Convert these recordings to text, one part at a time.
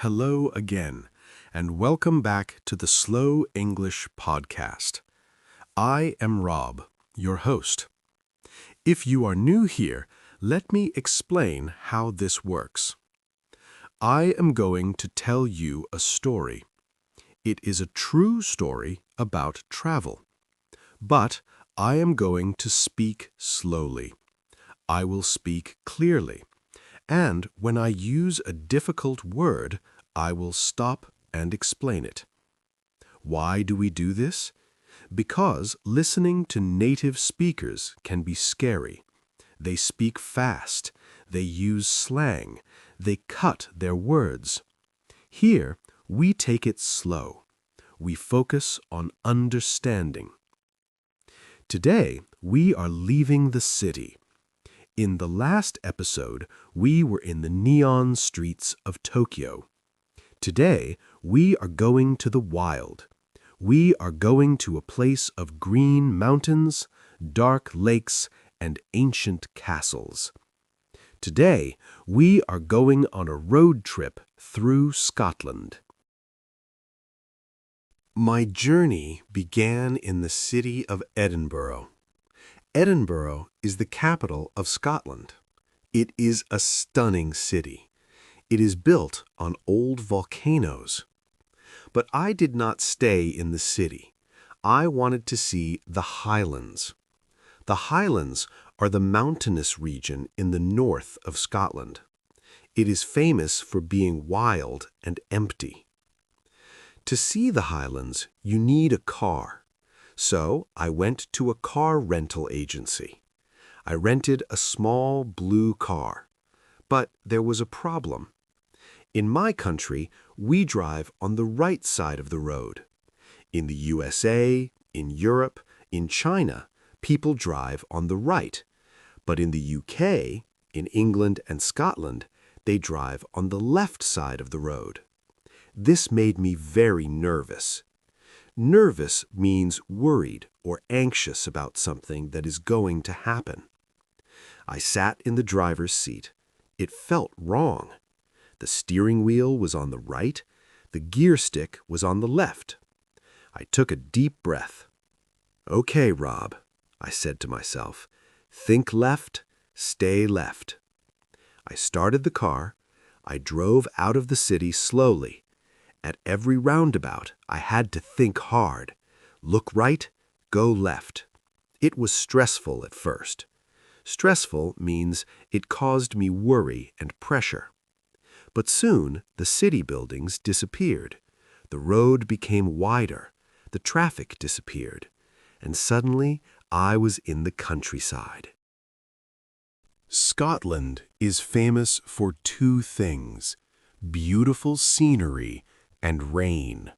Hello again, and welcome back to the Slow English Podcast. I am Rob, your host. If you are new here, let me explain how this works. I am going to tell you a story. It is a true story about travel. But I am going to speak slowly. I will speak clearly. And when I use a difficult word, I will stop and explain it. Why do we do this? Because listening to native speakers can be scary. They speak fast. They use slang. They cut their words. Here, we take it slow. We focus on understanding. Today, we are leaving the city. In the last episode, we were in the neon streets of Tokyo. Today, we are going to the wild. We are going to a place of green mountains, dark lakes, and ancient castles. Today, we are going on a road trip through Scotland. My journey began in the city of Edinburgh. Edinburgh is the capital of Scotland. It is a stunning city. It is built on old volcanoes. But I did not stay in the city. I wanted to see the Highlands. The Highlands are the mountainous region in the north of Scotland. It is famous for being wild and empty. To see the Highlands, you need a car. So I went to a car rental agency. I rented a small blue car. But there was a problem. In my country, we drive on the right side of the road. In the USA, in Europe, in China, people drive on the right. But in the UK, in England and Scotland, they drive on the left side of the road. This made me very nervous. Nervous means worried or anxious about something that is going to happen. I sat in the driver's seat. It felt wrong. The steering wheel was on the right. The gear stick was on the left. I took a deep breath. "Okay, Rob," I said to myself. "Think left, stay left." I started the car. I drove out of the city slowly. At every roundabout, I had to think hard. Look right, go left. It was stressful at first. Stressful means it caused me worry and pressure. But soon, the city buildings disappeared. The road became wider. The traffic disappeared. And suddenly, I was in the countryside. Scotland is famous for two things: beautiful scenery and rain.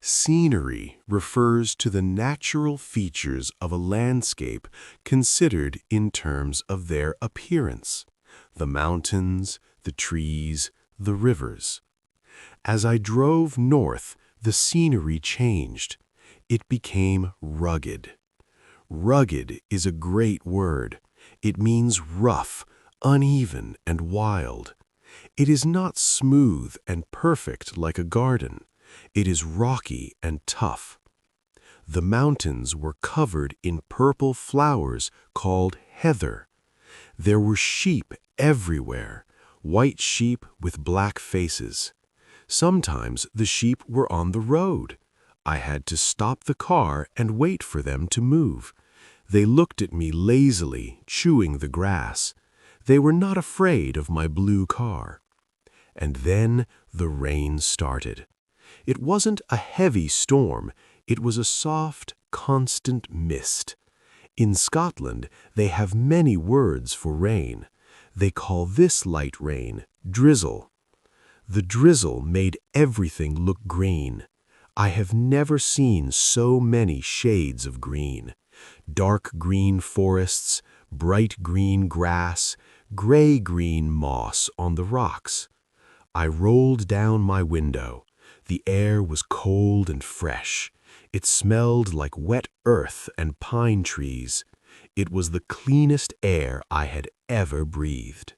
Scenery refers to the natural features of a landscape considered in terms of their appearance: the mountains, the trees, the rivers. As I drove north, the scenery changed. It became rugged. Rugged is a great word. It means rough, uneven, and wild. It is not smooth and perfect like a garden. It is rocky and tough. The mountains were covered in purple flowers called heather. There were sheep everywhere, white sheep with black faces. Sometimes the sheep were on the road. I had to stop the car and wait for them to move. They looked at me lazily, chewing the grass. They were not afraid of my blue car. And then the rain started. It wasn't a heavy storm. It was a soft, constant mist. In Scotland, they have many words for rain. They call this light rain drizzle. The drizzle made everything look green. I have never seen so many shades of green. Dark green forests, bright green grass, gray-green moss on the rocks. I rolled down my window. The air was cold and fresh. It smelled like wet earth and pine trees. It was the cleanest air I had ever breathed.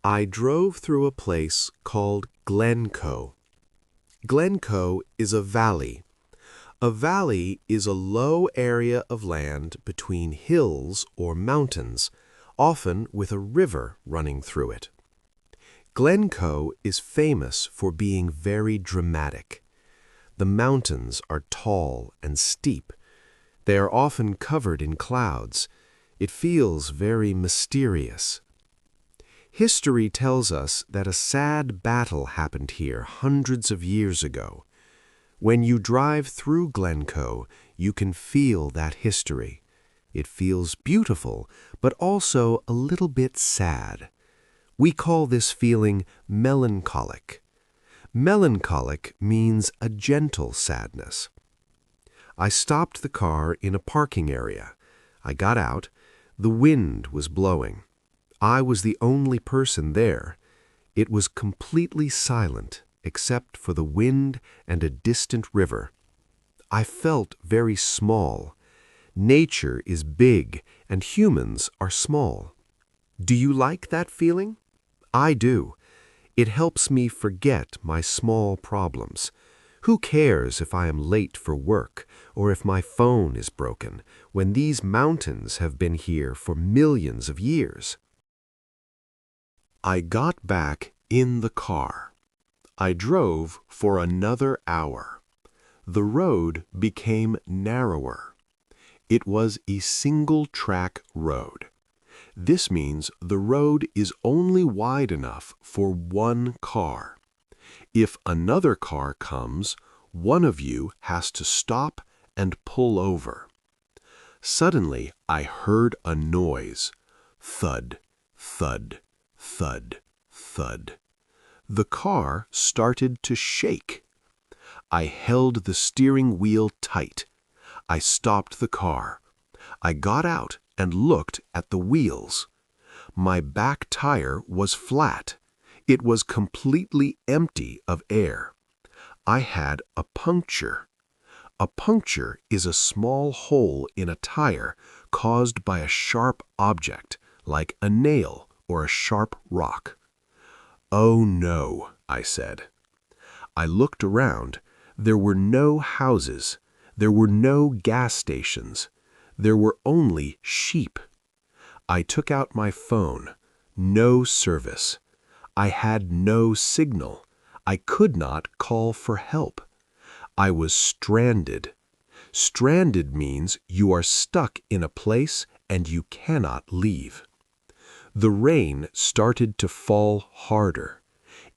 I drove through a place called Glencoe. Glencoe is a valley. A valley is a low area of land between hills or mountains, often with a river running through it. Glencoe is famous for being very dramatic. The mountains are tall and steep. They are often covered in clouds. It feels very mysterious. History tells us that a sad battle happened here hundreds of years ago. When you drive through Glencoe, you can feel that history. It feels beautiful, but also a little bit sad. We call this feeling melancholic. Melancholic means a gentle sadness. I stopped the car in a parking area. I got out. The wind was blowing. I was the only person there. It was completely silent, except for the wind and a distant river. I felt very small. Nature is big and humans are small. Do you like that feeling? I do. It helps me forget my small problems. Who cares if I am late for work or if my phone is broken when these mountains have been here for millions of years? I got back in the car. I drove for another hour. The road became narrower. It was a single-track road. This means the road is only wide enough for one car. If another car comes, one of you has to stop and pull over. Suddenly, I heard a noise. Thud, thud, thud, thud. The car started to shake. I held the steering wheel tight. I stopped the car. I got out and looked at the wheels. My back tire was flat. It was completely empty of air. I had a puncture. A puncture is a small hole in a tire caused by a sharp object, like a nail or a sharp rock. "Oh no," I said. I looked around. There were no houses. There were no gas stations. There were only sheep. I took out my phone. No service. I had no signal. I could not call for help. I was stranded. Stranded means you are stuck in a place and you cannot leave. The rain started to fall harder.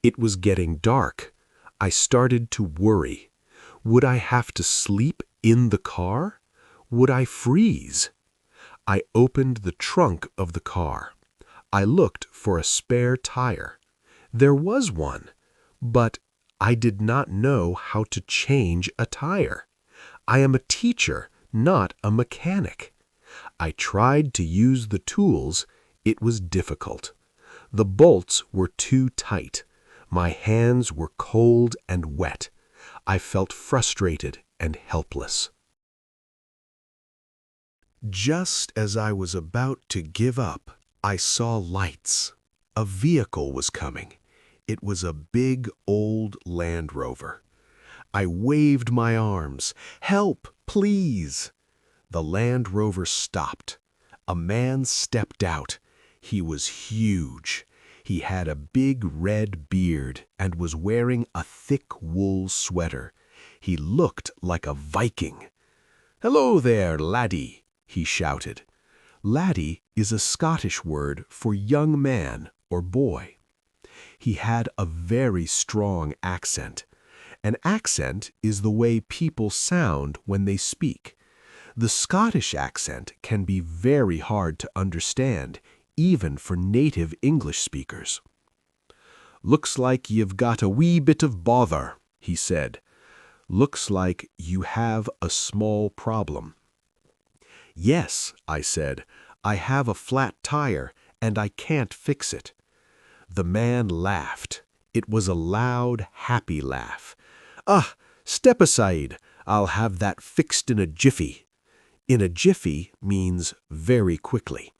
It was getting dark. I started to worry. Would I have to sleep in the car? Would I freeze? I opened the trunk of the car. I looked for a spare tire. There was one, but I did not know how to change a tire. I am a teacher, not a mechanic. I tried to use the tools. It was difficult. The bolts were too tight. My hands were cold and wet. I felt frustrated and helpless. Just as I was about to give up, I saw lights. A vehicle was coming. It was a big old Land Rover. I waved my arms. "Help, please!" The Land Rover stopped. A man stepped out. He was huge. He had a big red beard and was wearing a thick wool sweater. He looked like a Viking. "Hello there, laddie," he shouted. Laddie is a Scottish word for young man or boy. He had a very strong accent. An accent is the way people sound when they speak. The Scottish accent can be very hard to understand, even for native English speakers. "Looks like you've got a wee bit of bother," he said. "Looks like you have a small problem." "Yes," I said, "I have a flat tire and I can't fix it." The man laughed. It was a loud, happy laugh. "Ah, step aside. I'll have that fixed in a jiffy." In a jiffy means very quickly.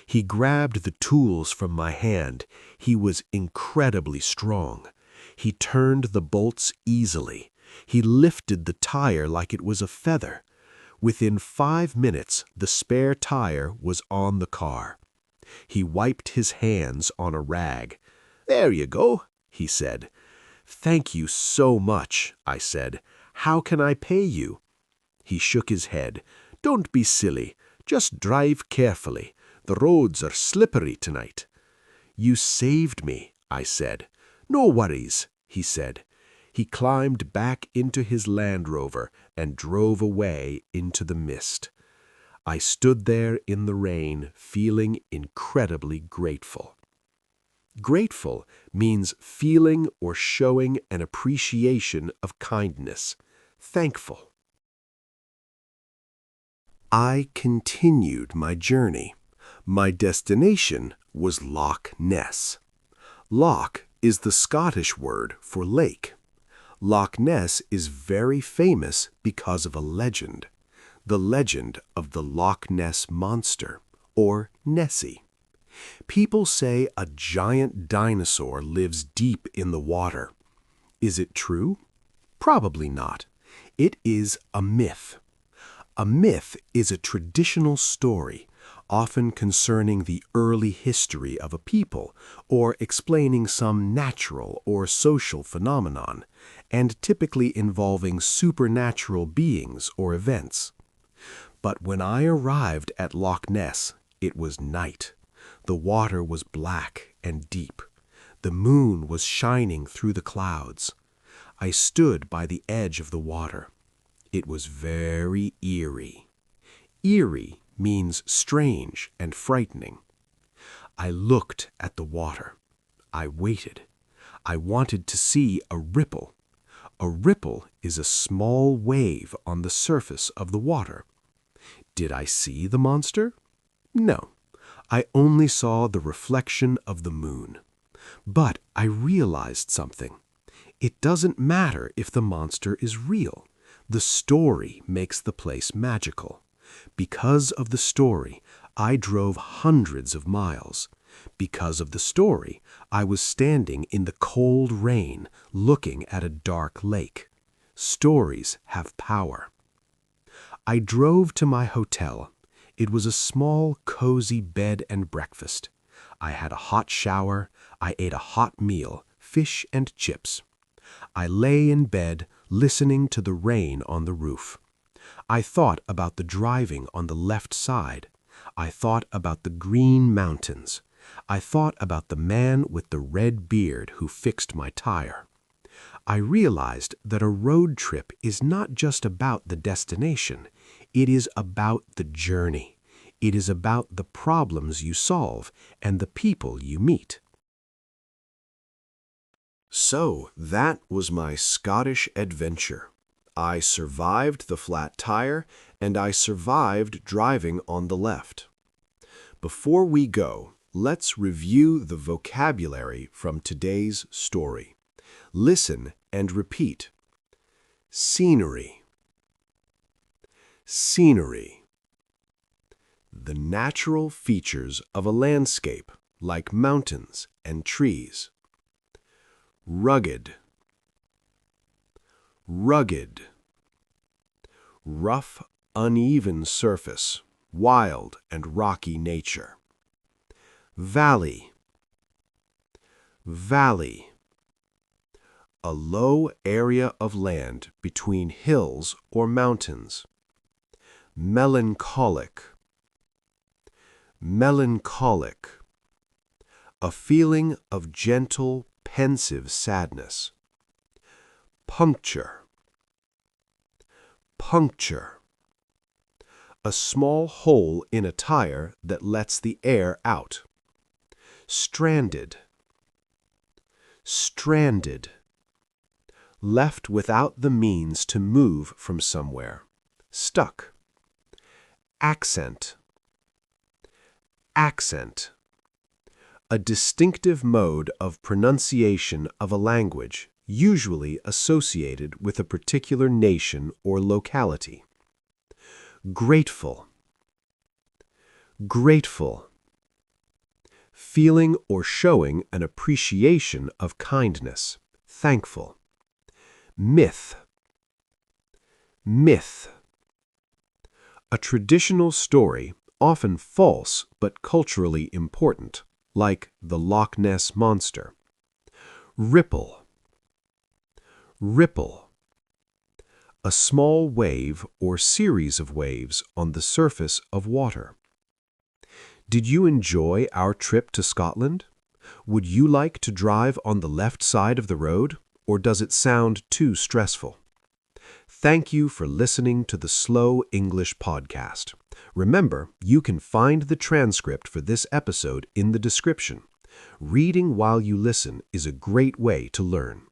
He grabbed the tools from my hand. He was incredibly strong. He turned the bolts easily. He lifted the tire like it was a feather. Within 5 minutes, the spare tire was on the car. He wiped his hands on a rag. "There you go," he said. "Thank you so much," I said. "How can I pay you?" He shook his head. "Don't be silly. Just drive carefully. The roads are slippery tonight." "You saved me," I said. "No worries," he said. He climbed back into his Land Rover and drove away into the mist. I stood there in the rain, feeling incredibly grateful. Grateful means feeling or showing an appreciation of kindness. Thankful. I continued my journey. My destination was Loch Ness. Loch is the Scottish word for lake. Loch Ness is very famous because of a legend, the legend of the Loch Ness Monster, or Nessie. People say a giant dinosaur lives deep in the water. Is it true? Probably not. It is a myth. A myth is a traditional story, often concerning the early history of a people or explaining some natural or social phenomenon, and typically involving supernatural beings or events. But when I arrived at Loch Ness, it was night. The water was black and deep. The moon was shining through the clouds. I stood by the edge of the water. It was very eerie. Eerie means strange and frightening. I looked at the water. I waited. I wanted to see a ripple. A ripple is a small wave on the surface of the water. Did I see the monster? No. I only saw the reflection of the moon. But I realized something. It doesn't matter if the monster is real. The story makes the place magical. Because of the story, I drove hundreds of miles. Because of the story, I was standing in the cold rain, looking at a dark lake. Stories have power. I drove to my hotel. It was a small, cozy bed and breakfast. I had a hot shower. I ate a hot meal, fish and chips. I lay in bed, listening to the rain on the roof. I thought about the driving on the left side. I thought about the green mountains. I thought about the man with the red beard who fixed my tire. I realized that a road trip is not just about the destination. It is about the journey. It is about the problems you solve and the people you meet. So that was my Scottish adventure. I survived the flat tire, and I survived driving on the left. Before we go, let's review the vocabulary from today's story. Listen and repeat. Scenery. Scenery. The natural features of a landscape, like mountains and trees. Rugged. Rugged. Rough, uneven surface, wild and rocky nature. Valley. Valley. A low area of land between hills or mountains. Melancholic. Melancholic. A feeling of gentle, pensive sadness. Puncture. Puncture. A small hole in a tire that lets the air out. Stranded. Stranded. Left without the means to move from somewhere. Stuck. Accent. Accent. A distinctive mode of pronunciation of a language, usually associated with a particular nation or locality. Grateful. Grateful. Feeling or showing an appreciation of kindness. thankful. Myth. Myth. A traditional story, often false but culturally important, like the Loch Ness Monster. Ripple. Ripple. A small wave or series of waves on the surface of water. Did you enjoy our trip to Scotland? Would you like to drive on the left side of the road, or does it sound too stressful? Thank you for listening to the Slow English Podcast. Remember, you can find the transcript for this episode in the description. Reading while you listen is a great way to learn.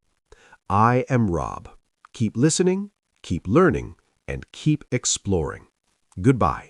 I am Rob. Keep listening, keep learning, and keep exploring. Goodbye.